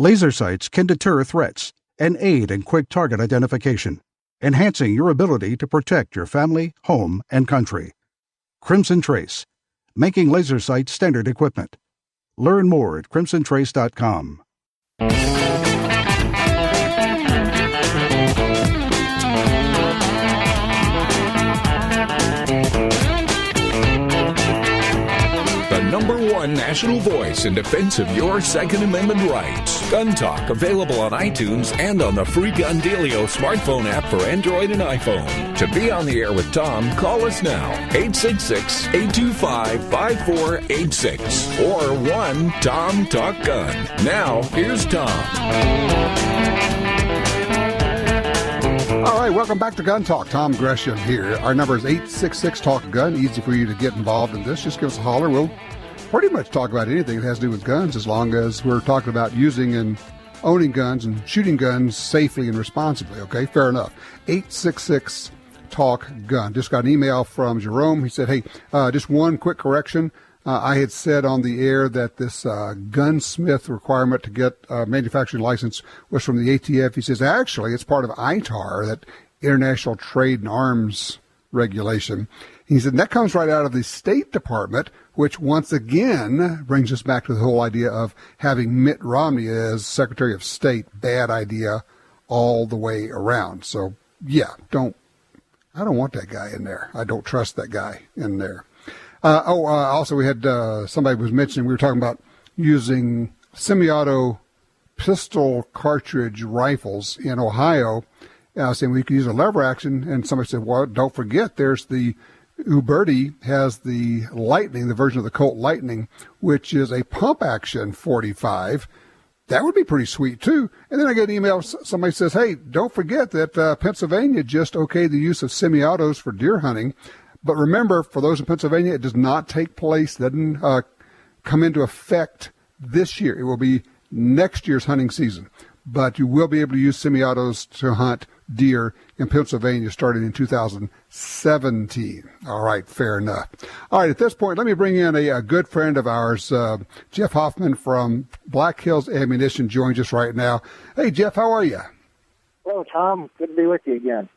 Laser sights can deter threats and aid in quick target identification, enhancing your ability to protect your family, home, and country. Crimson Trace, making laser sights standard equipment. Learn more at crimsontrace.com. #1 national voice in defense of your Second Amendment rights. Gun Talk, available on iTunes and on the free Gun Dealio smartphone app for Android and iPhone. To be on the air with Tom, call us now, 866-825-5486 or 1-TOM-TALK-GUN. Now, here's Tom. All right, welcome back to Gun Talk. Tom Gresham here. Our number is 866-TALK-GUN. Easy for you to get involved in this. Just give us a holler. We'll pretty much talk about anything that has to do with guns, as long as we're talking about using and owning guns and shooting guns safely and responsibly. Okay, fair enough. 866-TALK-GUN. Just got an email from Jerome. He said, hey, just one quick correction. I had said on the air that this gunsmith requirement to get a manufacturing license was from the ATF. He says, actually, it's part of ITAR, that International Trade in Arms Regulation. He said, that comes right out of the State Department, which once again brings us back to the whole idea of having Mitt Romney as Secretary of State. Bad idea all the way around. So, yeah, I don't want that guy in there. I don't trust that guy in there. Also, we had somebody was mentioning, we were talking about using semi-auto pistol cartridge rifles in Ohio, saying we could use a lever action, and somebody said, well, don't forget, there's the Uberti has the Lightning, the version of the Colt Lightning, which is a pump action 45. That would be pretty sweet, too. And then I get an email, somebody says, hey, don't forget that Pennsylvania just okayed the use of semi-autos for deer hunting. But remember, for those in Pennsylvania, it does not take place, doesn't come into effect this year. It will be next year's hunting season. But you will be able to use semi-autos to hunt deer in Pennsylvania starting in 2017. All right, fair enough. All right, at this point, let me bring in a good friend of ours, Jeff Hoffman from Black Hills Ammunition, joins us right now. Hey, Jeff, how are you? Hello, Tom. Good to be with you again.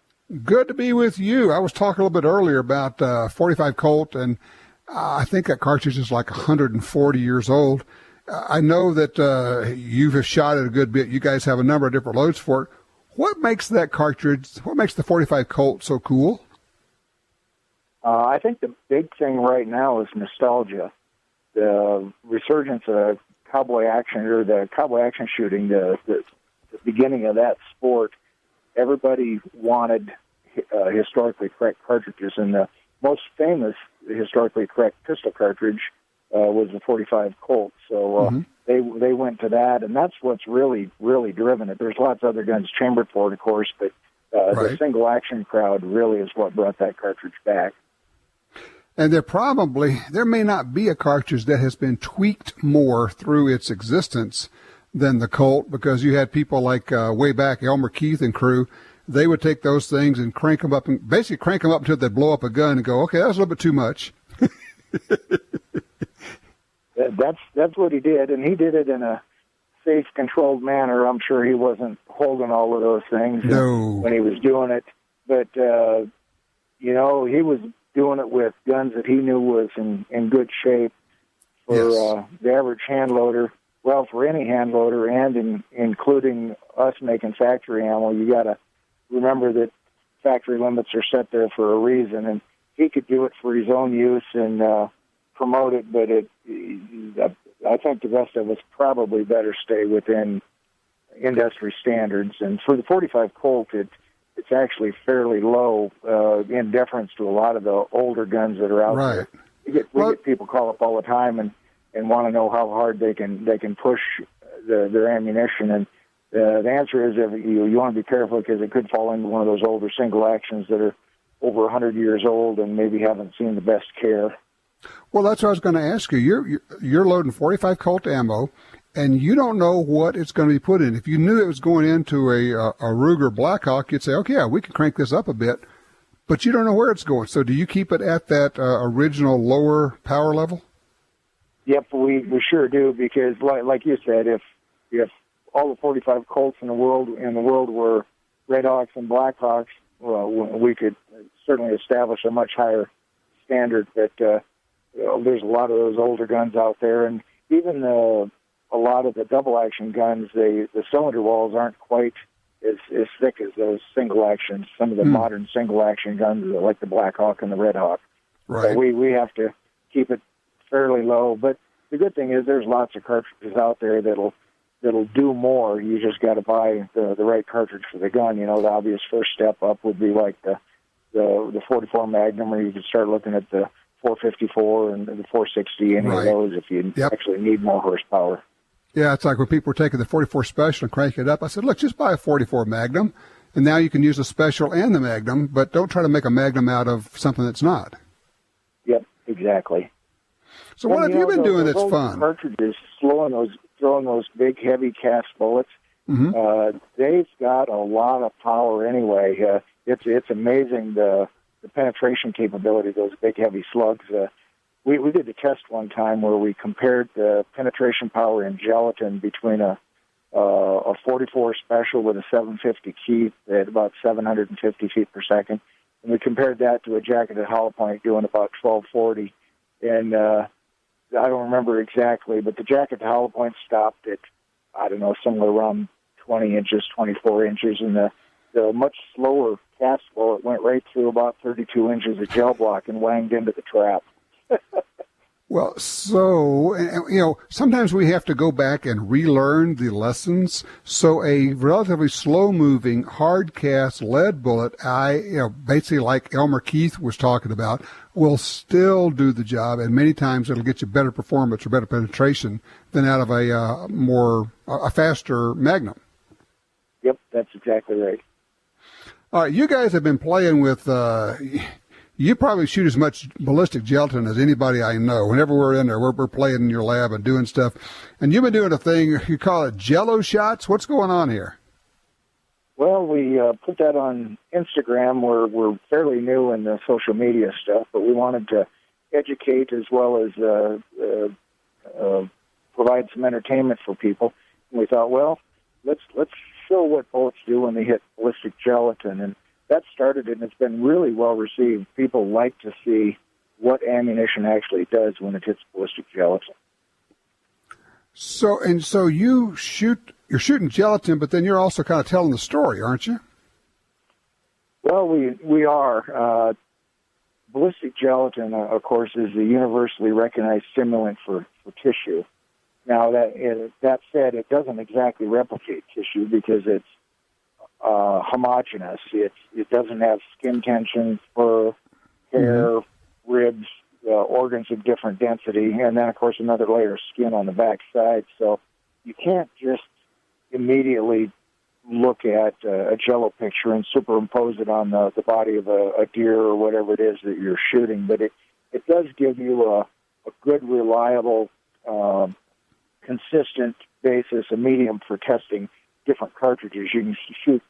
Good to be with you. I was talking a little bit earlier about 45 Colt, and I think that cartridge is like 140 years old. I know that you have shot it a good bit. You guys have a number of different loads for it. What makes that cartridge, what makes the 45 Colt so cool? I think the big thing right now is nostalgia. The resurgence of cowboy action, or the cowboy action shooting, the beginning of that sport. Everybody wanted historically correct cartridges, and the most famous historically correct pistol cartridge was the 45 Colt. So they went to that, and that's what's really driven it. There's lots of other guns chambered for it, of course, but the single action crowd really is what brought that cartridge back. And there may not be a cartridge that has been tweaked more through its existence than the Colt, because you had people like way back, Elmer Keith and crew. They would take those things and crank them up until they'd blow up a gun and go, okay, that was a little bit too much. That's what he did, and he did it in a safe, controlled manner. I'm sure he wasn't holding all of those things when he was doing it. But, he was doing it with guns that he knew was in good shape for the average hand loader. Well, for any hand loader, and including us making factory ammo, you got to remember that factory limits are set there for a reason. And he could do it for his own use and promote it, but I think the rest of us probably better stay within industry standards. And for the 45 Colt, it's actually fairly low in deference to a lot of the older guns that are out there. We get people call up all the time and want to know how hard they can push their ammunition. And the answer is you want to be careful, because it could fall into one of those older single actions that are over 100 years old and maybe haven't seen the best care. Well, that's what I was going to ask you. You're loading 45 Colt ammo, and you don't know what it's going to be put in. If you knew it was going into a Ruger Blackhawk, you'd say, okay, yeah, we can crank this up a bit, but you don't know where it's going. So do you keep it at that original lower power level? Yep, we sure do, because like you said, if all the 45 Colts in the world were Red Hawks and Black Hawks, well, we could certainly establish a much higher standard. But there's a lot of those older guns out there, and even a lot of the double action guns, the cylinder walls aren't quite as thick as those single actions. Some of the modern single action guns, like the Black Hawk and the Red Hawk. Right. So we have to keep it fairly low. But the good thing is there's lots of cartridges out there that'll do more. You just got to buy the right cartridge for the gun. You know, the obvious first step up would be like the 44 Magnum, or you could start looking at the 454 and the 460, any of those if you actually need more horsepower. Yeah, it's like when people were taking the 44 Special and cranking it up, I said, look, just buy a 44 Magnum, and now you can use the Special and the Magnum, but don't try to make a Magnum out of something that's not. Yep, exactly. So what have you been doing that's fun? Cartridges, throwing those big, heavy cast bullets, they've got a lot of power anyway. It's amazing the penetration capability of those big, heavy slugs. We did a test one time where we compared the penetration power in gelatin between a 44 Special with a 750 key at about 750 feet per second, and we compared that to a jacketed hollow point doing about 1240. And I don't remember exactly, but the jacketed hollow point stopped at, I don't know, somewhere around 20 inches, 24 inches, and the much slower cast bullet went right through about 32 inches of gel block and wanged into the trap. Well, so, sometimes we have to go back and relearn the lessons. So a relatively slow-moving, hard-cast lead bullet, basically like Elmer Keith was talking about, will still do the job, and many times it'll get you better performance or better penetration than out of a faster Magnum. Yep, that's exactly right. All right, you guys have been playing with... You probably shoot as much ballistic gelatin as anybody I know. Whenever we're in there, we're playing in your lab and doing stuff. And you've been doing a thing, you call it Jello shots. What's going on here? Well, we put that on Instagram. We're fairly new in the social media stuff, but we wanted to educate as well as provide some entertainment for people. And we thought, well, let's show what bullets do when they hit ballistic gelatin. And that started, and it's been really well received. People like to see what ammunition actually does when it hits ballistic gelatin. So you're shooting gelatin, but then you're also kind of telling the story, aren't you? Well, we are. Ballistic gelatin, of course, is the universally recognized stimulant for tissue. Now, that said, it doesn't exactly replicate tissue because it's homogeneous. It doesn't have skin tension, fur, hair, ribs, organs of different density, and then, of course, another layer of skin on the back side. So you can't just immediately look at a Jello picture and superimpose it on the body of a deer or whatever it is that you're shooting. But it does give you a good, reliable, consistent basis, a medium for testing different cartridges. You can shoot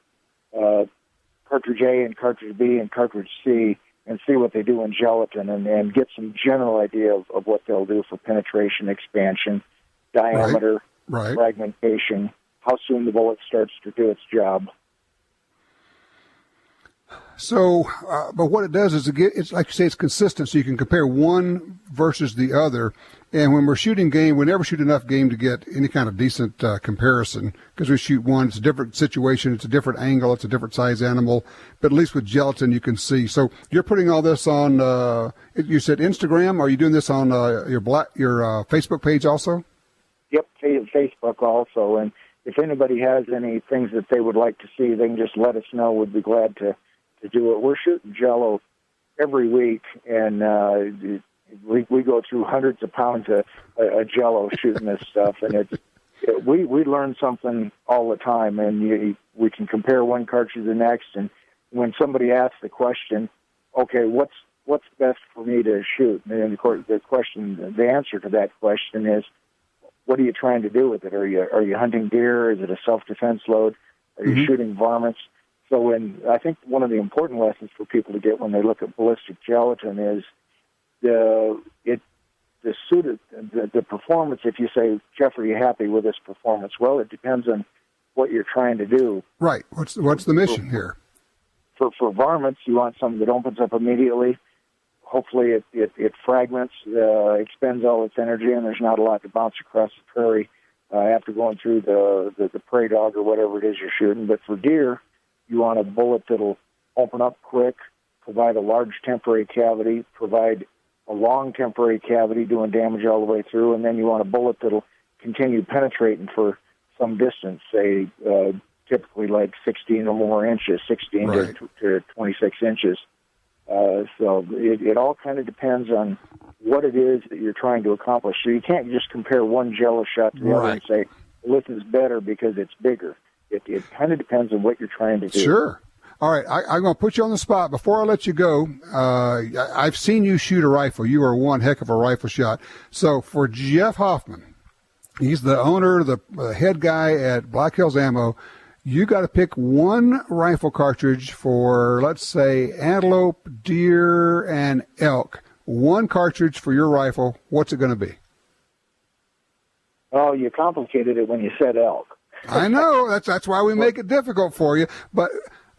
cartridge A and cartridge B and cartridge C and see what they do in gelatin and get some general idea of what they'll do for penetration, expansion, diameter, fragmentation, how soon the bullet starts to do its job. So, but what it does is it's like you say, it's consistent, so you can compare one versus the other. And when we're shooting game, we never shoot enough game to get any kind of decent comparison, because we shoot one, it's a different situation, it's a different angle, it's a different size animal. But at least with gelatin, you can see. So you're putting all this on, you said Instagram. Are you doing this on your Facebook page also? Yep, Facebook also. And if anybody has any things that they would like to see, they can just let us know. We'd be glad to do it. We're shooting Jello every week, and we go through hundreds of pounds of Jello shooting this stuff, and we learn something all the time, and we can compare one cartridge to the next. And when somebody asks the question, okay, what's best for me to shoot? And of course, the answer to that question is, what are you trying to do with it? Are you hunting deer? Is it a self-defense load? Are you shooting varmints? So I think one of the important lessons for people to get when they look at ballistic gelatin is the performance. If you say, Jeff, are you happy with this performance? Well, it depends on what you're trying to do. Right. What's the mission here? For varmints, you want something that opens up immediately. Hopefully it fragments, expends all its energy, and there's not a lot to bounce across the prairie after going through the prey dog or whatever it is you're shooting. But for deer, you want a bullet that'll open up quick, provide a large temporary cavity, provide a long temporary cavity doing damage all the way through, and then you want a bullet that'll continue penetrating for some distance, say typically like 16 or more inches, 16 right. to 26 inches. So it all kind of depends on what it is that you're trying to accomplish. So you can't just compare one jello shot to the other and say, well, this is better because it's bigger. It kind of depends on what you're trying to do. Sure. All right, I'm going to put you on the spot. Before I let you go, I've seen you shoot a rifle. You are one heck of a rifle shot. So for Jeff Hoffman, he's the owner, the head guy at Black Hills Ammo, you got to pick one rifle cartridge for, let's say, antelope, deer, and elk. One cartridge for your rifle. What's it going to be? Oh, you complicated it when you said elk. I know. That's why we make it difficult for you. But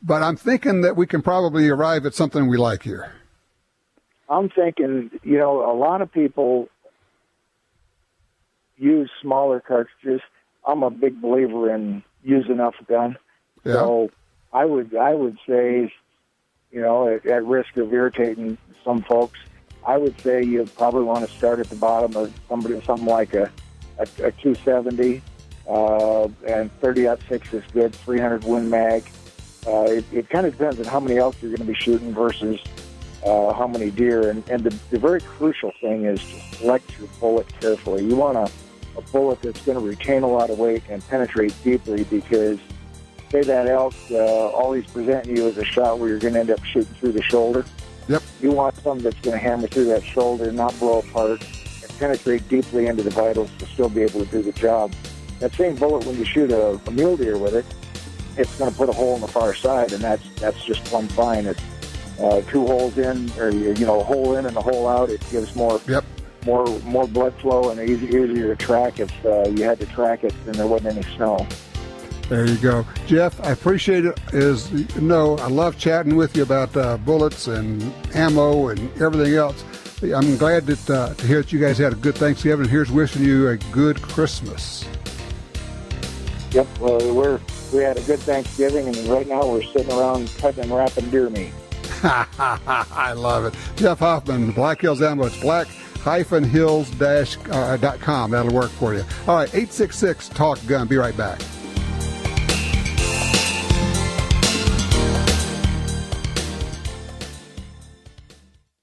I'm thinking that we can probably arrive at something we like here. I'm thinking, a lot of people use smaller cartridges. I'm a big believer in use enough gun. Yeah. So I would say, at risk of irritating some folks, I would say you probably want to start at the bottom of something like a 270, and 30-06 is good, 300 Win Mag. It kind of depends on how many elk you're going to be shooting versus how many deer. And the very crucial thing is to select your bullet carefully. You want a bullet that's going to retain a lot of weight and penetrate deeply, because say that elk always presenting you as a shot where you're going to end up shooting through the shoulder. Yep. You want something that's going to hammer through that shoulder, not blow apart, and penetrate deeply into the vitals to still be able to do the job. That same bullet, when you shoot a mule deer with it, it's going to put a hole in the far side, and that's just plumb fine. It's 2 holes in, or a hole in and a hole out. It gives more more blood flow and easier to track if you had to track it and there wasn't any snow. There you go. Jeff, I appreciate it. I love chatting with you about bullets and ammo and everything else. I'm glad to hear that you guys had a good Thanksgiving. Here's wishing you a good Christmas. Yep, well, we had a good Thanksgiving, and right now we're sitting around cutting and wrapping deer meat. I love it. Jeff Hoffman, Black Hills Ammo. It's black-hills-.com. That'll work for you. All right, 866-TALK-GUN. Be right back.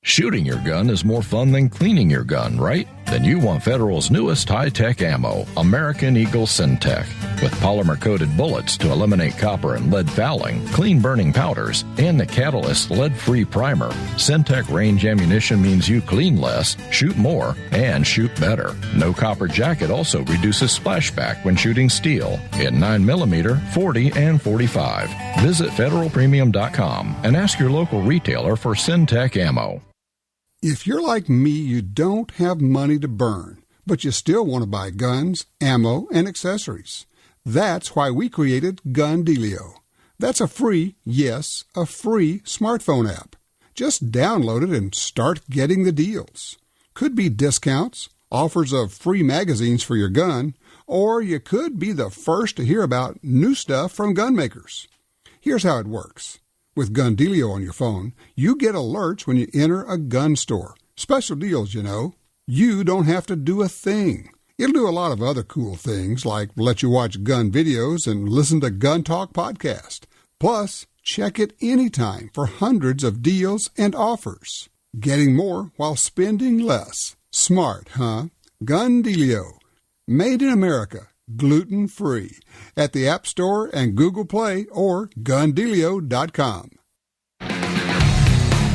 Shooting your gun is more fun than cleaning your gun, right? Then you want Federal's newest high-tech ammo, American Eagle Syntech. With polymer-coated bullets to eliminate copper and lead fouling, clean burning powders, and the Catalyst lead-free primer, Syntech range ammunition means you clean less, shoot more, and shoot better. No copper jacket also reduces splashback when shooting steel in 9mm, 40, and 45. Visit federalpremium.com and ask your local retailer for Syntech ammo. If you're like me, you don't have money to burn, but you still want to buy guns, ammo, and accessories. That's why we created Gun Dealio. That's a free smartphone app. Just download it and start getting the deals. Could be discounts, offers of free magazines for your gun, or you could be the first to hear about new stuff from gun makers. Here's how it works. With Gun Dealio on your phone, you get alerts when you enter a gun store. Special deals, You don't have to do a thing. It'll do a lot of other cool things, like let you watch gun videos and listen to Gun Talk podcast. Plus, check it anytime for hundreds of deals and offers. Getting more while spending less. Smart, huh? Gun Dealio. Made in America. Gluten-free. At the App Store and Google Play or gundealio.com.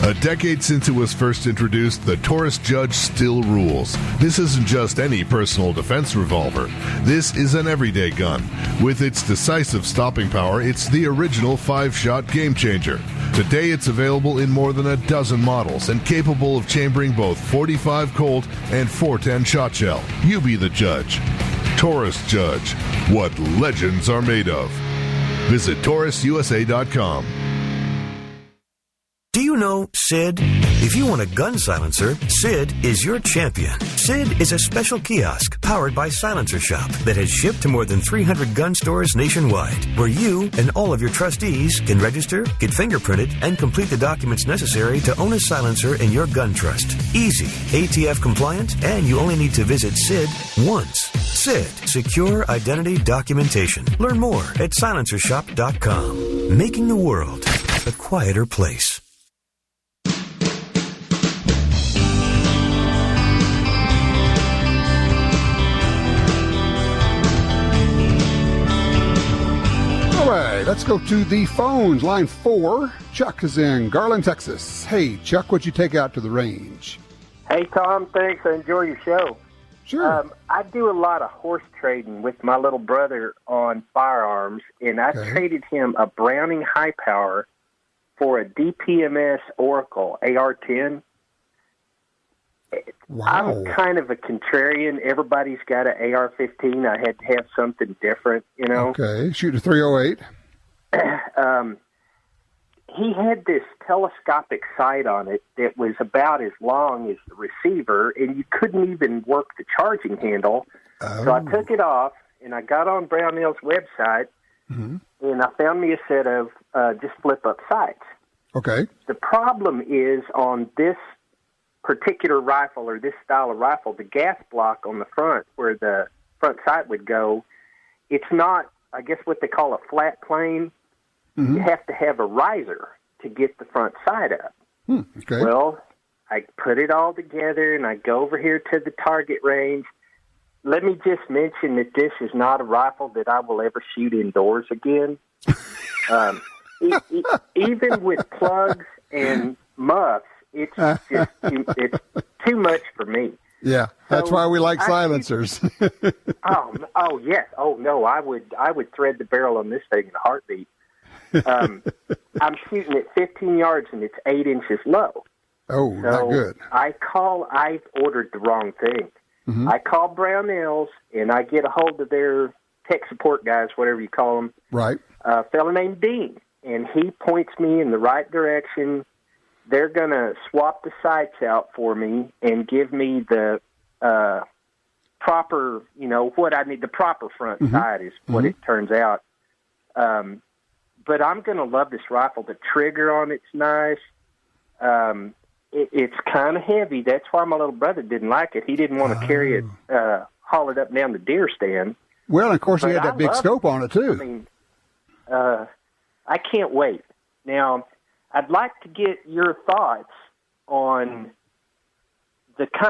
A decade since it was first introduced, the Taurus Judge still rules. This isn't just any personal defense revolver. This is an everyday gun. With its decisive stopping power, it's the original 5-shot game changer. Today it's available in more than a dozen models and capable of chambering both .45 Colt and .410 shot shell. You be the judge. Taurus Judge, what legends are made of. Visit taurususa.com. Do you know SID? If you want a gun silencer, SID is your champion. SID is a special kiosk powered by Silencer Shop that has shipped to more than 300 gun stores nationwide, where you and all of your trustees can register, get fingerprinted, and complete the documents necessary to own a silencer in your gun trust. Easy, ATF compliant, and you only need to visit SID once. SID, Secure Identity Documentation. Learn more at silencershop.com. Making the world a quieter place. All right, let's go to the phones. Line 4. Chuck is in Garland, Texas. Hey, Chuck, what'd you take out to the range? Hey, Tom, thanks. I enjoy your show. Sure. I do a lot of horse trading with my little brother on firearms, and I traded him a Browning High Power for a DPMS Oracle AR-10. Wow. I'm kind of a contrarian. Everybody's got an AR-15. I had to have something different, you know. Okay, shoot a 308. He had this telescopic sight on it that was about as long as the receiver, and you couldn't even work the charging handle. So I took it off, and I got on Brownell's website, and I found me a set of just flip-up sights. Okay. The problem is on this particular rifle or this style of rifle, the gas block on the front where the front sight would go, it's not, I guess, what they call a flat plane. You have to have a riser to get the front sight up. Okay. Well, I put it all together, and I go over here to the target range. Let me just mention that this is not a rifle that I will ever shoot indoors again. Even with plugs and muffs, it's just it's too much for me. Yeah, that's why we like silencers. Oh yes. Oh no, I would thread the barrel on this thing in a heartbeat. I'm shooting at 15 yards and it's 8 inches low. Oh, so not good. I ordered the wrong thing. I call Brownells and I get a hold of their tech support guys, whatever you call them. Right. A fellow named Dean, and he points me in the right direction. They're going to swap the sights out for me and give me the proper, what I need. The proper front sight is what it turns out. But I'm going to love this rifle. The trigger on it's nice. It's kind of heavy. That's why my little brother didn't like it. He didn't want to carry it, haul it up and down the deer stand. Well, of course, he had that big scope on it, too. I mean, I can't wait. Now, I'd like to get your thoughts on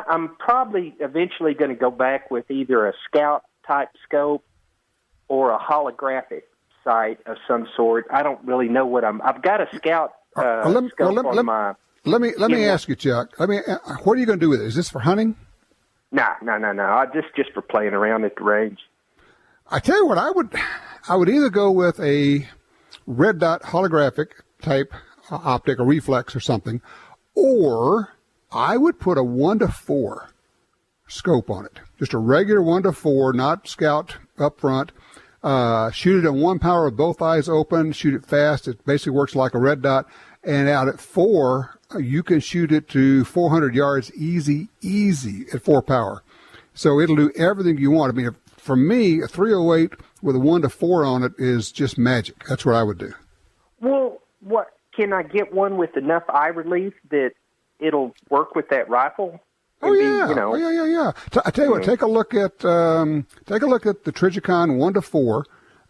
I'm probably eventually going to go back with either a scout-type scope or a holographic sight of some sort. I don't really know what I've got a scout scope on my... Let me ask you, Chuck. What are you going to do with it? Is this for hunting? No. Just for playing around at the range. I tell you what, I would either go with a red dot holographic type optic, a reflex or something, or I would put a 1:4 scope on it. Just a regular 1:4, not scout up front. Shoot it on one power with both eyes open, shoot it fast. It basically works like a red dot. And out at 4, you can shoot it to 400 yards easy at 4 power. So it'll do everything you want. I mean, for me, a 308 with a 1:4 on it is just magic. That's what I would do. Well, can I get one with enough eye relief that it'll work with that rifle? Oh yeah, yeah. I tell you what, take a look at the Trijicon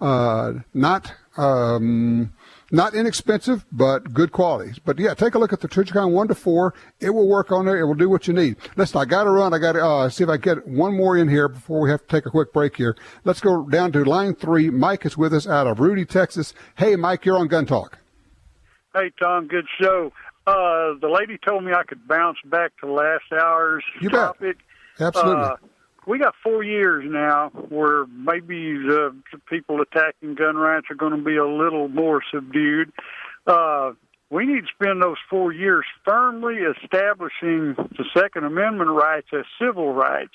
1:4. Not inexpensive, but good quality. But yeah, take a look at the Trijicon 1:4. It will work on there. It will do what you need. Listen, I got to run. I got to see if I get one more in here before we have to take a quick break here. Let's go down to line 3. Mike is with us out of Rudy, Texas. Hey, Mike, you're on Gun Talk. Hey, Tom, good show. The lady told me I could bounce back to last hour's topic. Absolutely. We got 4 years now where maybe the people attacking gun ranch are going to be a little more subdued. we need to spend those 4 years firmly establishing the Second Amendment rights as civil rights.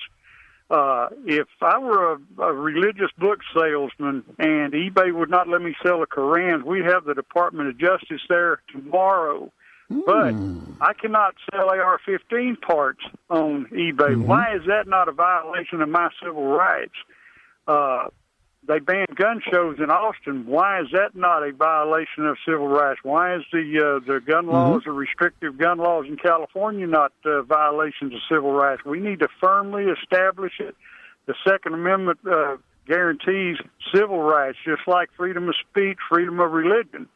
If I were a religious book salesman and eBay would not let me sell a Koran, we have the Department of Justice there tomorrow. But I cannot sell AR-15 parts on eBay. Why is that not a violation of my civil rights? They banned gun shows in Austin. Why is that not a violation of civil rights? Why is the gun laws or restrictive gun laws in California not violations of civil rights? We need to firmly establish it. The Second Amendment guarantees civil rights, just like freedom of speech, freedom of religion.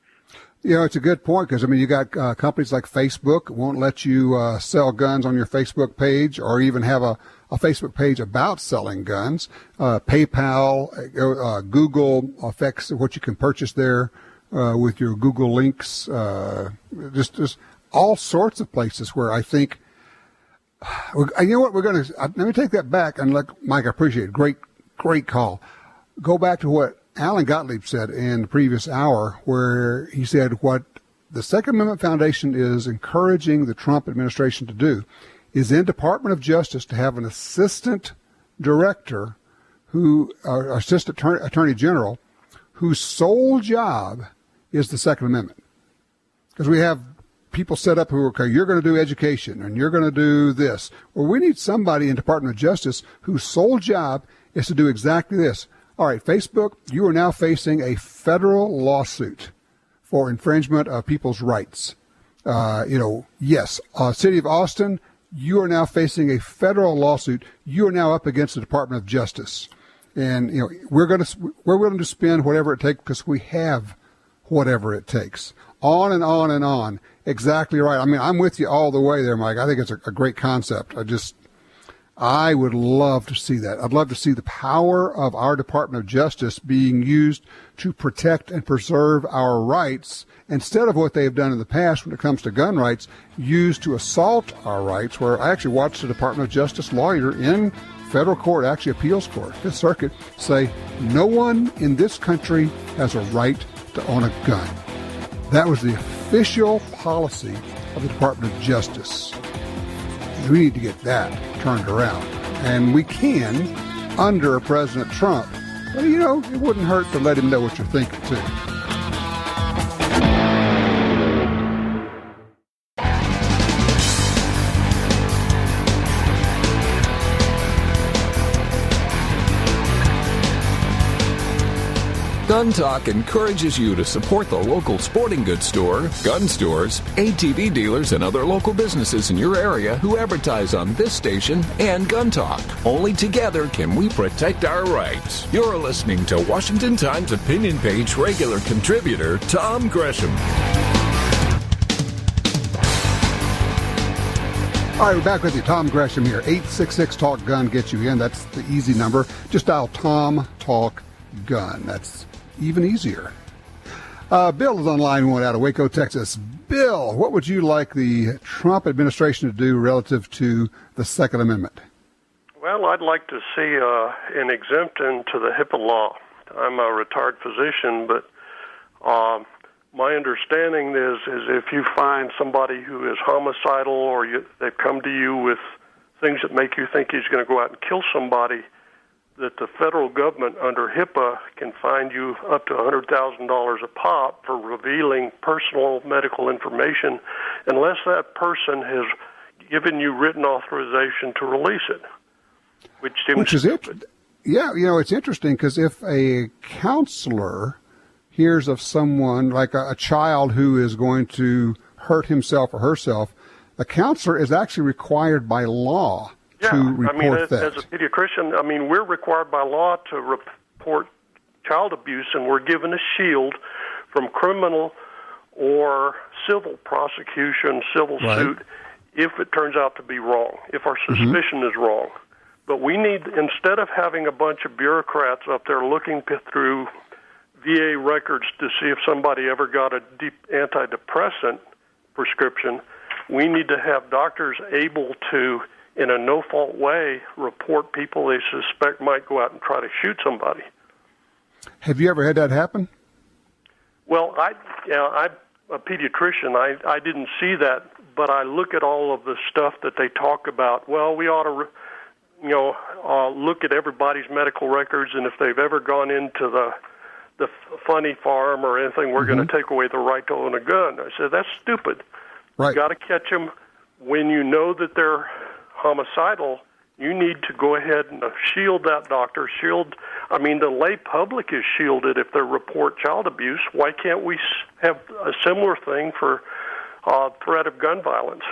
You know, it's a good point because, I mean, you got companies like Facebook won't let you sell guns on your Facebook page or even have a Facebook page about selling guns. PayPal, Google affects what you can purchase there with your Google links. Just all sorts of places where I think, you know what, let me take that back and let Mike, I appreciate it. Great call. Go back to what Alan Gottlieb said in the previous hour, where he said what the Second Amendment Foundation is encouraging the Trump administration to do is in Department of Justice to have an assistant director assistant attorney general whose sole job is the Second Amendment. Because we have people set up who are, okay, you're going to do education and you're going to do this. Well, we need somebody in Department of Justice whose sole job is to do exactly this. All right, Facebook, you are now facing a federal lawsuit for infringement of people's rights. Yes, City of Austin, you are now facing a federal lawsuit. You are now up against the Department of Justice. And, we're willing to spend whatever it takes because we have whatever it takes. On and on and on. Exactly right. I mean, I'm with you all the way there, Mike. I think it's a great concept. I would love to see that. I'd love to see the power of our Department of Justice being used to protect and preserve our rights instead of what they have done in the past when it comes to gun rights, used to assault our rights, where I actually watched the Department of Justice lawyer in federal court, actually appeals court, Fifth Circuit, say no one in this country has a right to own a gun. That was the official policy of the Department of Justice. We need to get that turned around. And we can under President Trump. But, it wouldn't hurt to let him know what you're thinking, too. Gun Talk encourages you to support the local sporting goods store, gun stores, ATV dealers, and other local businesses in your area who advertise on this station and Gun Talk. Only together can we protect our rights. You're listening to Washington Times opinion page regular contributor Tom Gresham. All right, we're back with you. Tom Gresham here. 866-TALK-GUN gets you in. That's the easy number. Just dial Tom Talk Gun. That's even easier. Bill is on line one out of Waco, Texas. Bill, what would you like the Trump administration to do relative to the Second Amendment? Well, I'd like to see an exemption to the HIPAA law. I'm a retired physician, but my understanding is if you find somebody who is homicidal or they've come to you with things that make you think he's going to go out and kill somebody, that the federal government under HIPAA can fine you up to $100,000 a pop for revealing personal medical information unless that person has given you written authorization to release it, which is stupid. Yeah, it's interesting because if a counselor hears of someone like a child who is going to hurt himself or herself, a counselor is actually required by law to report that. As a pediatrician, we're required by law to report child abuse, and we're given a shield from criminal or civil prosecution, civil suit, if it turns out to be wrong, if our suspicion is wrong. But we need, instead of having a bunch of bureaucrats up there looking through VA records to see if somebody ever got a deep antidepressant prescription, we need to have doctors able to, in a no-fault way, report people they suspect might go out and try to shoot somebody. Have you ever had that happen? Well, a pediatrician. I didn't see that, but I look at all of the stuff that they talk about. Well, we ought to, look at everybody's medical records, and if they've ever gone into the funny farm or anything, we're going to take away the right to own a gun. I said, that's stupid. Right. You got to catch them when you know that they're homicidal. You need to go ahead and shield that doctor. The lay public is shielded if they report child abuse. Why can't we have a similar thing for threat of gun violence?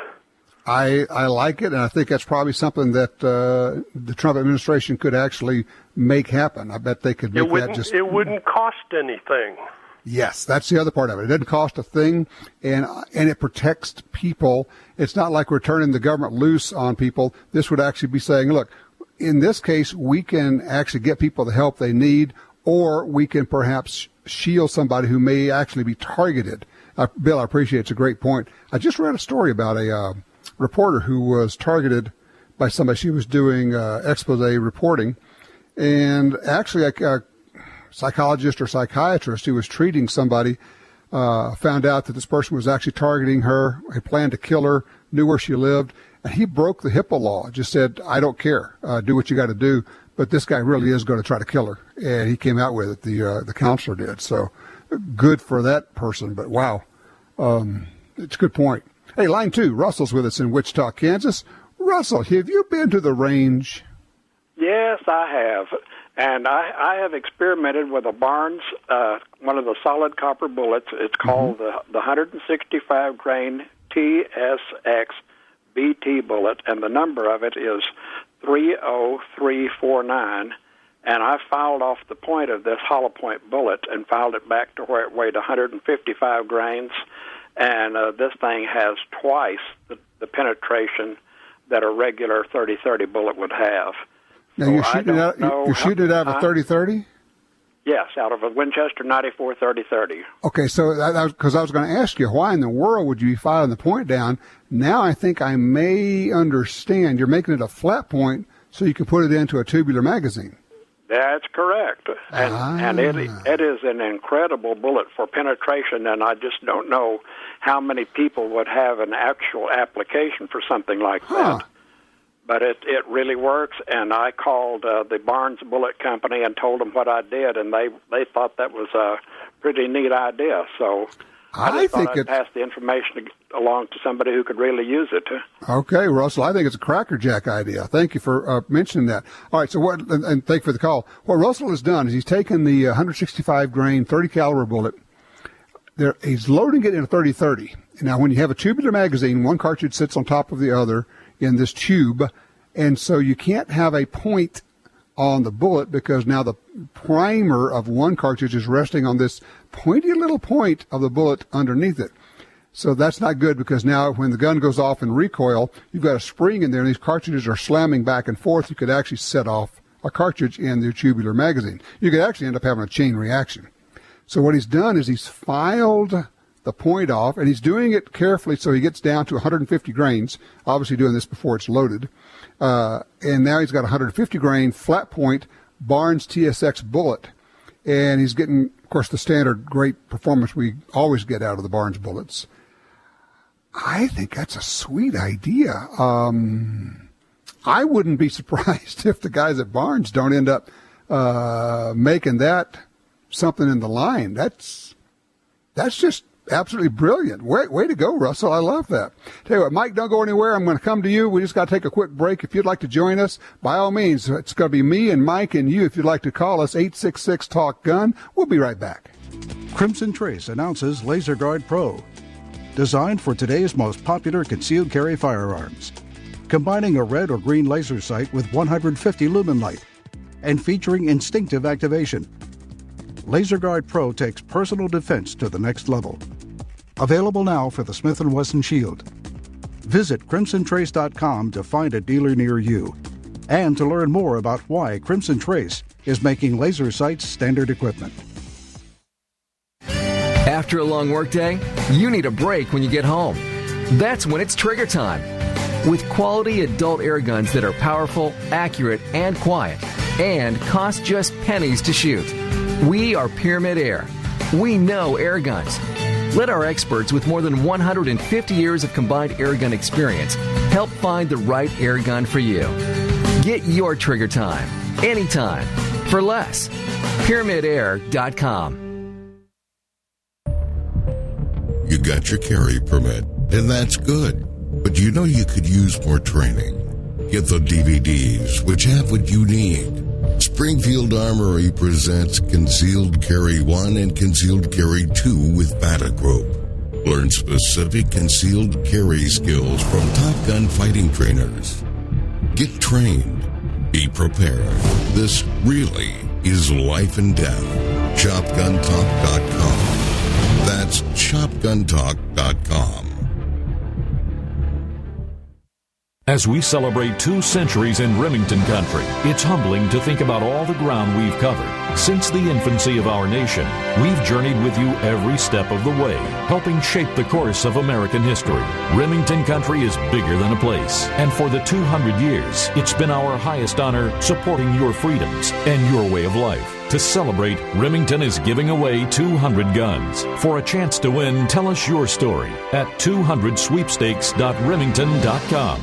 I like it, and I think that's probably something that the Trump administration could actually make happen. I bet they could make that just... It wouldn't cost anything. Yes, that's the other part of it. It doesn't cost a thing, and it protects people. It's not like we're turning the government loose on people. This would actually be saying, look, in this case, we can actually get people the help they need, or we can perhaps shield somebody who may actually be targeted. Bill, I appreciate it. It's a great point. I just read a story about a reporter who was targeted by somebody. She was doing expose reporting, and actually a psychologist or psychiatrist who was treating somebody found out that this person was actually targeting her, had planned to kill her, knew where she lived, and he broke the HIPAA law, just said, I don't care, do what you got to do, but this guy really is going to try to kill her, and he came out with it, the counselor did, so good for that person, but wow, it's a good point. Hey, line 2, Russell's with us in Wichita, Kansas. Russell, have you been to the range? Yes, I have. And I have experimented with a Barnes, one of the solid copper bullets. It's called the 165 grain TSX BT bullet, and the number of it is 30349. And I filed off the point of this hollow point bullet and filed it back to where it weighed 155 grains. And this thing has twice the penetration that a regular 30-30 bullet would have. Now, you're shooting it out of a 30-30? Yes, out of a Winchester 94 30-30. Okay, so because I was going to ask you, why in the world would you be filing the point down? Now I think I may understand. You're making it a flat point so you can put it into a tubular magazine. That's correct. And it is an incredible bullet for penetration, and I just don't know how many people would have an actual application for something like that. But it really works, and I called the Barnes Bullet Company and told them what I did, and they thought that was a pretty neat idea. So I thought I'd pass the information along to somebody who could really use it. Okay, Russell, I think it's a crackerjack idea. Thank you for mentioning that. All right, so and thank you for the call. What Russell has done is he's taken the 165 grain 30 caliber bullet. He's loading it in a 30-30. Now, when you have a tubular magazine, one cartridge sits on top of the other in this tube, and so you can't have a point on the bullet because now the primer of one cartridge is resting on this pointy little point of the bullet underneath it. So that's not good because now when the gun goes off in recoil, you've got a spring in there and these cartridges are slamming back and forth. You could actually set off a cartridge in the tubular magazine. You could actually end up having a chain reaction. So what he's done is he's filed the point off, and he's doing it carefully so he gets down to 150 grains, obviously doing this before it's loaded. And now he's got 150 grain flat point Barnes TSX bullet. And he's getting, of course, the standard great performance we always get out of the Barnes bullets. I think that's a sweet idea. I wouldn't be surprised if the guys at Barnes don't end up making that something in the line. That's just absolutely brilliant. Way to go, Russell. I love that. Tell you what, Mike, don't go anywhere. I'm going to come to you. We just got to take a quick break. If you'd like to join us, by all means, it's going to be me and Mike and you. If you'd like to call us, 866-TALK-GUN. We'll be right back. Crimson Trace announces Laser Guard Pro, designed for today's most popular concealed carry firearms, combining a red or green laser sight with 150 lumen light and featuring instinctive activation. Laser Guard Pro takes personal defense to the next level. Available now for the Smith & Wesson Shield. Visit crimsontrace.com to find a dealer near you and to learn more about why Crimson Trace is making laser sights standard equipment. After a long workday, you need a break when you get home. That's when it's trigger time. With quality adult air guns that are powerful, accurate, and quiet, and cost just pennies to shoot. We are Pyramid Air. We know air guns. Let our experts with more than 150 years of combined airgun experience help find the right airgun for you. Get your trigger time, anytime, for less. PyramidAir.com. You got your carry permit, and that's good. But you know you could use more training. Get the DVDs, which have what you need. Springfield Armory presents Concealed Carry 1 and Concealed Carry 2 with Bata Group. Learn specific concealed carry skills from Top Gun fighting trainers. Get trained. Be prepared. This really is life and death. ShopGunTalk.com. That's ShopGunTalk.com. As we celebrate 2 centuries in Remington country, it's humbling to think about all the ground we've covered. Since the infancy of our nation, we've journeyed with you every step of the way, helping shape the course of American history. Remington country is bigger than a place, and for the 200 years, it's been our highest honor supporting your freedoms and your way of life. To celebrate, Remington is giving away 200 guns. For a chance to win, tell us your story at 200sweepstakes.remington.com.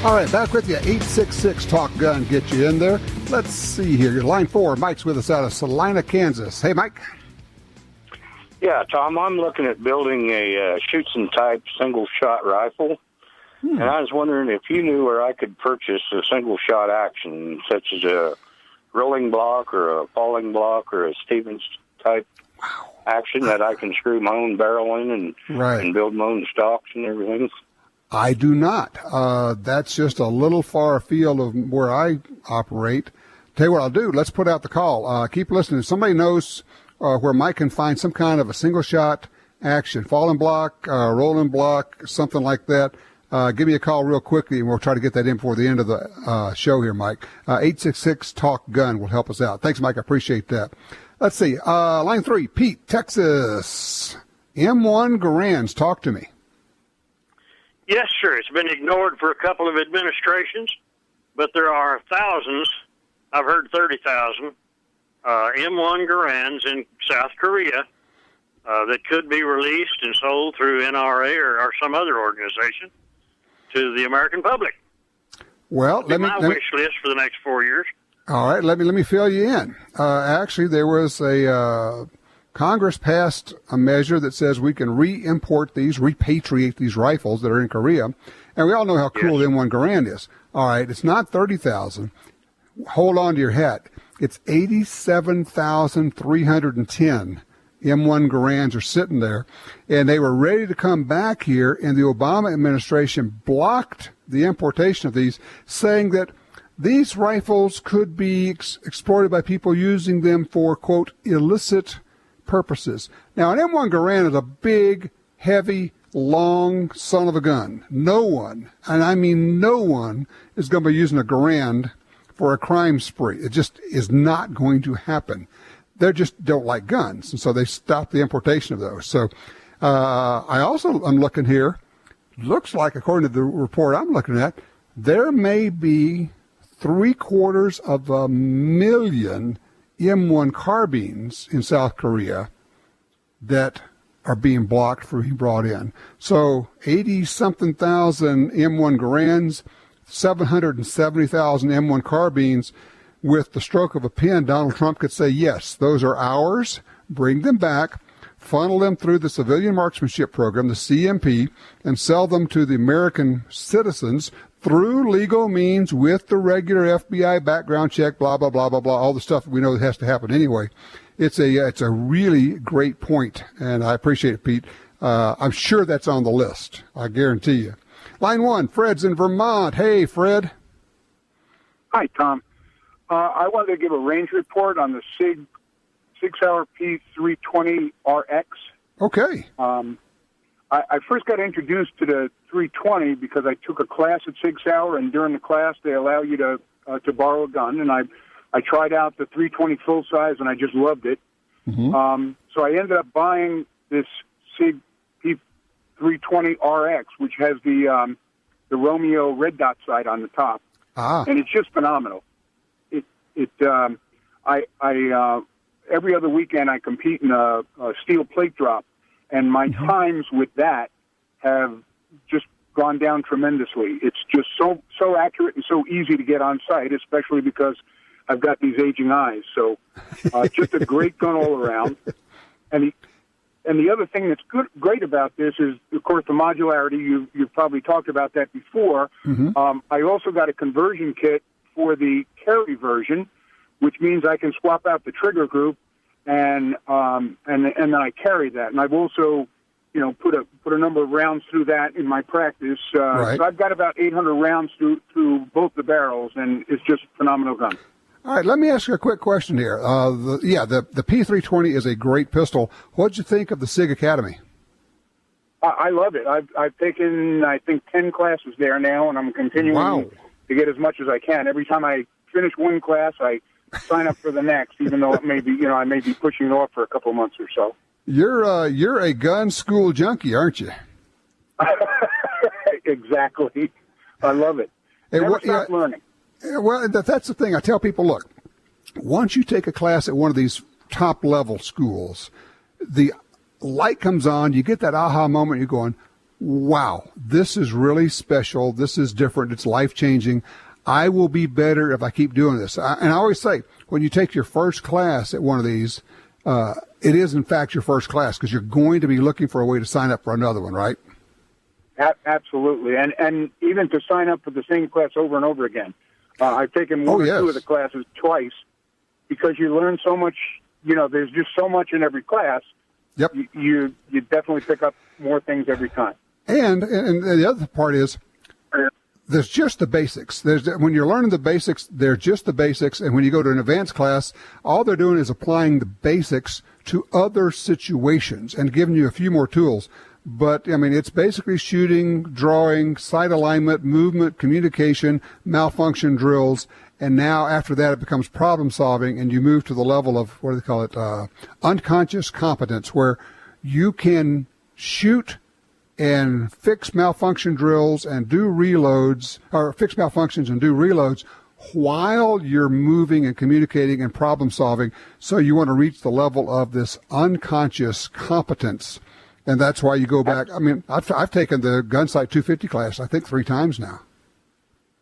All right, back with you. 866 Talk Gun, get you in there. Let's see here. Line 4, Mike's with us out of Salina, Kansas. Hey, Mike. Yeah, Tom, I'm looking at building a Schutzen-type single-shot rifle, and I was wondering if you knew where I could purchase a single-shot action, such as a rolling block or a falling block or a Stevens-type action that I can screw my own barrel in and build my own stocks and everything. I do not. That's just a little far afield of where I operate. Tell you what I'll do. Let's put out the call. Keep listening. If somebody knows where Mike can find some kind of a single-shot action, falling block, rolling block, something like that, give me a call real quickly, and we'll try to get that in before the end of the show here, Mike. 866-TALK-GUN will help us out. Thanks, Mike. I appreciate that. Let's see. Line 3, Pete, Texas. M1 Garands, talk to me. Yes, sir. It's been ignored for a couple of administrations, but there are thousands, I've heard 30,000, M1 Garands in South Korea that could be released and sold through NRA or some other organization to the American public. Well, let me wish list for the next 4 years. All right, let me fill you in. Actually, there was a Congress passed a measure that says we can repatriate these rifles that are in Korea, and we all know how cool the M1 Garand is. All right, it's not 30,000. Hold on to your hat. It's 87,310 M1 Garands are sitting there, and they were ready to come back here, and the Obama administration blocked the importation of these, saying that these rifles could be exploited by people using them for, quote, illicit purposes. Now, an M1 Garand is a big, heavy, long son of a gun. No one, and I mean no one, is going to be using a Garand for a crime spree. It just is not going to happen. They just don't like guns, and so they stopped the importation of those. So I also am looking here. Looks like, according to the report I'm looking at, there may be 750,000 M1 carbines in South Korea that are being blocked from being brought in. So 80-something thousand M1 Garands, 770,000 M1 carbines. With the stroke of a pen, Donald Trump could say, yes, those are ours, bring them back, funnel them through the Civilian Marksmanship Program, the CMP, and sell them to the American citizens through legal means with the regular FBI background check, blah, blah, blah, blah, blah, all the stuff we know that has to happen anyway. It's a really great point, and I appreciate it, Pete. I'm sure that's on the list. I guarantee you. Line 1, Fred's in Vermont. Hey, Fred. Hi, Tom. I wanted to give a range report on the SIG 6-hour P320RX. Okay. I first got introduced to the 320 because I took a class at Sig Sauer, and during the class they allow you to borrow a gun, and I tried out the 320 full size, and I just loved it. Mm-hmm. So I ended up buying this SIG P320RX, which has the Romeo red dot sight on the top. and it's just phenomenal. I every other weekend I compete in a steel plate drop, and my times with that have just gone down tremendously. It's just so accurate and so easy to get on site, especially because I've got these aging eyes. So just a great gun all around. And the other thing that's great about this is, of course, the modularity. You've probably talked about that before. I also got a conversion kit for the carry version, which means I can swap out the trigger group, and then I carry that. And I've also, put a number of rounds through that in my practice. So I've got about 800 rounds through both the barrels, and it's just a phenomenal gun. All right, let me ask you a quick question here. The P320 is a great pistol. What did you think of the SIG Academy? I love it. I've taken, I think, 10 classes there now, and I'm continuing to get as much as I can. Every time I finish one class, I sign up for the next, even though it may be, I may be pushing it off for a couple of months or so. You're a gun school junkie, aren't you? Exactly. I love it. Never stop learning. Well, that's the thing. I tell people, look, once you take a class at one of these top-level schools, the light comes on, you get that aha moment, you're going, wow, this is really special, this is different, it's life-changing. I will be better if I keep doing this. And I always say, when you take your first class at one of these, it is, in fact, your first class, because you're going to be looking for a way to sign up for another one, right? Absolutely. And even to sign up for the same class over and over again. I've taken one or two of the classes twice, because you learn so much. There's just so much in every class. Yep. You definitely pick up more things every time. And the other part is, there's just the basics. When you're learning the basics, they're just the basics. And when you go to an advanced class, all they're doing is applying the basics to other situations and giving you a few more tools. But, it's basically shooting, drawing, sight alignment, movement, communication, malfunction drills. And now after that, it becomes problem solving, and you move to the level of, what do they call it, unconscious competence, where you can shoot and fix malfunction drills and do reloads, or fix malfunctions and do reloads while you're moving and communicating and problem solving. So you want to reach the level of this unconscious competence. And that's why you go back. I've taken the Gunsight 250 class, I think, 3 times now.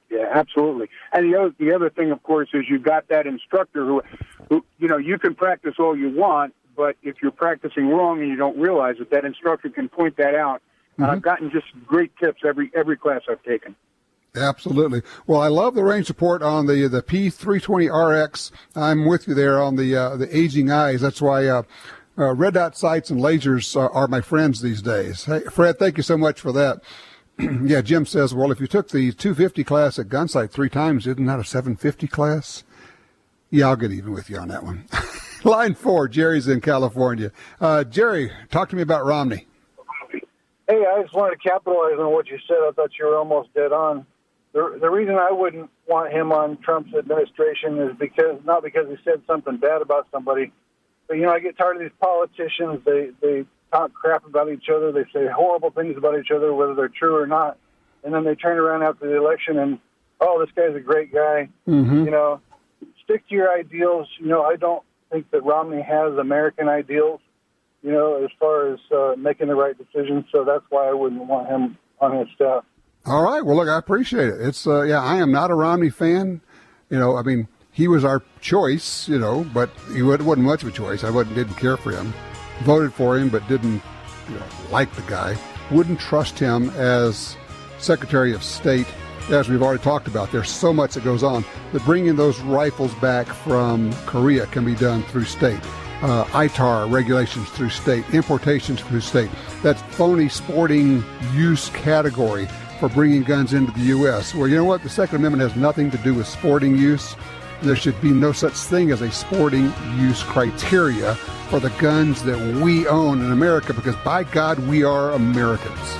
Yeah, absolutely. And the other thing, of course, is you've got that instructor who you can practice all you want, but if you're practicing wrong and you don't realize it, that instructor can point that out. And I've gotten just great tips every class I've taken. Absolutely. Well, I love the range support on the P320RX. I'm with you there on the aging eyes. That's why red dot sights and lasers are my friends these days. Hey, Fred, thank you so much for that. Yeah, Jim says, well, if you took the 250 class at Gunsight 3 times, isn't that a 750 class? Yeah, I'll get even with you on that one. Line 4, Jerry's in California. Jerry, talk to me about Romney. Hey, I just wanted to capitalize on what you said. I thought you were almost dead on. The reason I wouldn't want him on Trump's administration is not because he said something bad about somebody, but, I get tired of these politicians. They talk crap about each other. They say horrible things about each other, whether they're true or not. And then they turn around after the election and, oh, this guy's a great guy. Stick to your ideals. I don't think that Romney has American ideals, as far as making the right decisions. So that's why I wouldn't want him on his staff. All right. Well, look, I appreciate it. It's, I am not a Romney fan. He was our choice, but he wasn't much of a choice. I didn't care for him. Voted for him, but didn't like the guy. Wouldn't trust him as Secretary of State, as we've already talked about. There's so much that goes on. But bringing those rifles back from Korea can be done through state. ITAR regulations through state. Importations through state. That phony sporting use category for bringing guns into the U.S. Well, you know what? The Second Amendment has nothing to do with sporting use. There should be no such thing as a sporting use criteria for the guns that we own in America, because by God, we are Americans.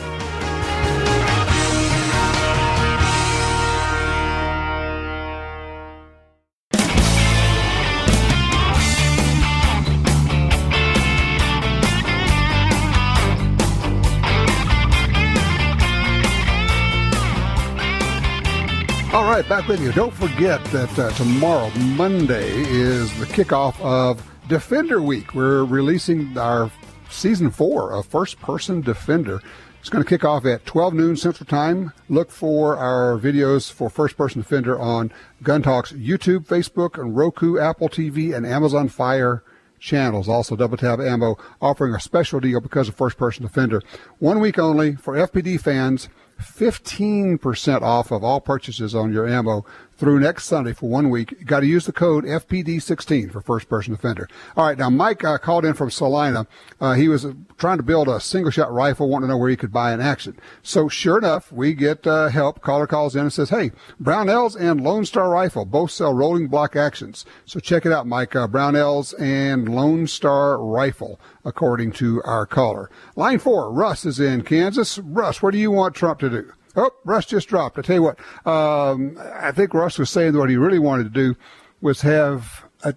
All right, back with you. Don't forget that tomorrow, Monday, is the kickoff of Defender Week. We're releasing our Season 4 of First Person Defender. It's going to kick off at 12 noon Central Time. Look for our videos for First Person Defender on Gun Talk's YouTube, Facebook, and Roku, Apple TV, and Amazon Fire channels. Also, Double Tab Ammo offering a special deal because of First Person Defender. 1 week only for FPD fans. 15% off of all purchases on your ammo through next Sunday for 1 week. You got to use the code FPD16 for First Person Defender. All right, now Mike called in from Salina. He was trying to build a single-shot rifle, wanting to know where he could buy an action. So sure enough, we get help. Caller calls in and says, hey, Brownells and Lone Star Rifle both sell rolling block actions. So check it out, Mike. Brownells and Lone Star Rifle, according to our caller. Line 4, Russ is in Kansas. Russ, what do you want Trump to do? Oh, Russ just dropped. I tell you what, I think Russ was saying that what he really wanted to do was have a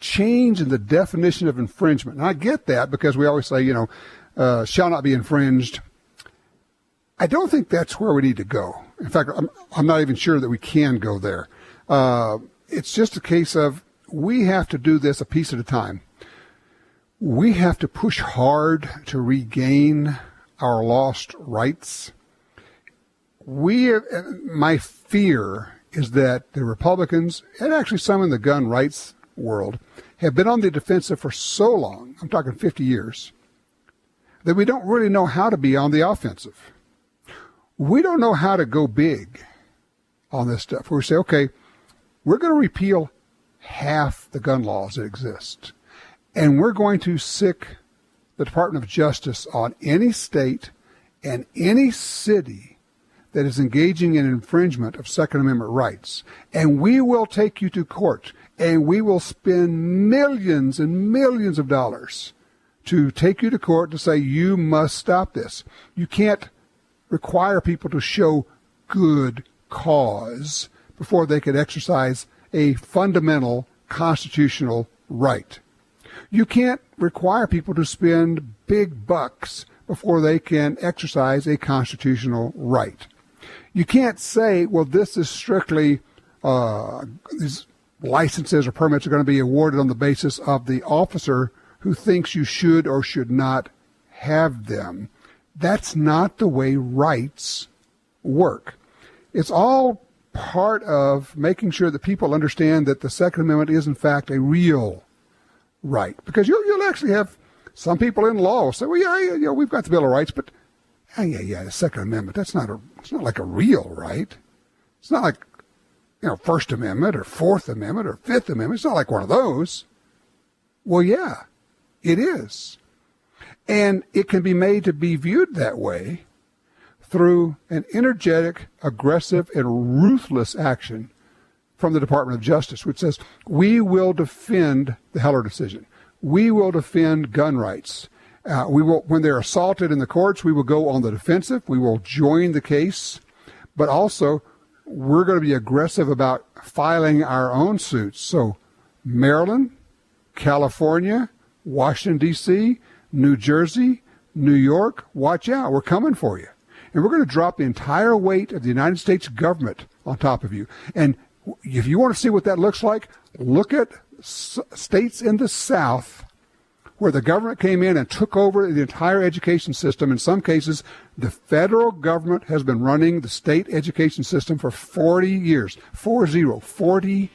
change in the definition of infringement. And I get that because we always say, shall not be infringed. I don't think that's where we need to go. In fact, I'm not even sure that we can go there. It's just a case of we have to do this a piece at a time. We have to push hard to regain our lost rights. My fear is that the Republicans, and actually some in the gun rights world, have been on the defensive for so long, I'm talking 50 years, that we don't really know how to be on the offensive. We don't know how to go big on this stuff. We say, okay, we're going to repeal half the gun laws that exist, and we're going to sic the Department of Justice on any state and any city that is engaging in infringement of Second Amendment rights. And we will take you to court, and we will spend millions and millions of dollars to take you to court to say you must stop this. You can't require people to show good cause before they can exercise a fundamental constitutional right. You can't require people to spend big bucks before they can exercise a constitutional right. You can't say, well, this is strictly, these licenses or permits are going to be awarded on the basis of the officer who thinks you should or should not have them. That's not the way rights work. It's all part of making sure that people understand that the Second Amendment is, in fact, a real right. Because you'll actually have some people in law say, well, yeah, we've got the Bill of Rights, but the Second Amendment, it's not like a real right. It's not like, First Amendment or Fourth Amendment or Fifth Amendment. It's not like one of those. Well, yeah, it is. And it can be made to be viewed that way through an energetic, aggressive, and ruthless action from the Department of Justice, which says, we will defend the Heller decision. We will defend gun rights. We will, when they're assaulted in the courts, we will go on the defensive. We will join the case. But also, we're going to be aggressive about filing our own suits. So Maryland, California, Washington, D.C., New Jersey, New York, watch out. We're coming for you. And we're going to drop the entire weight of the United States government on top of you. And if you want to see what that looks like, look at states in the South where the government came in and took over the entire education system. In some cases, the federal government has been running the state education system for 40 years. 40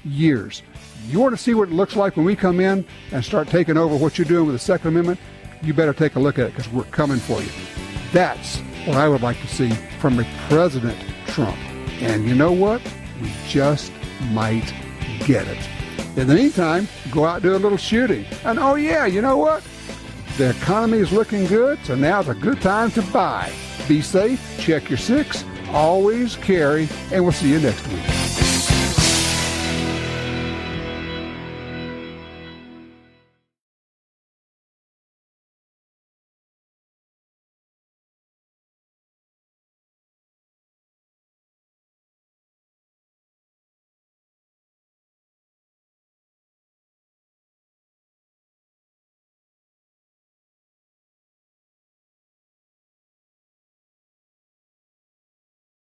years. You want to see what it looks like when we come in and start taking over what you're doing with the Second Amendment? You better take a look at it because we're coming for you. That's what I would like to see from President Trump. And you know what? We just might get it. In the meantime, go out and do a little shooting. And oh yeah, you know what? The economy is looking good, so now's a good time to buy. Be safe, check your six, always carry, and we'll see you next week.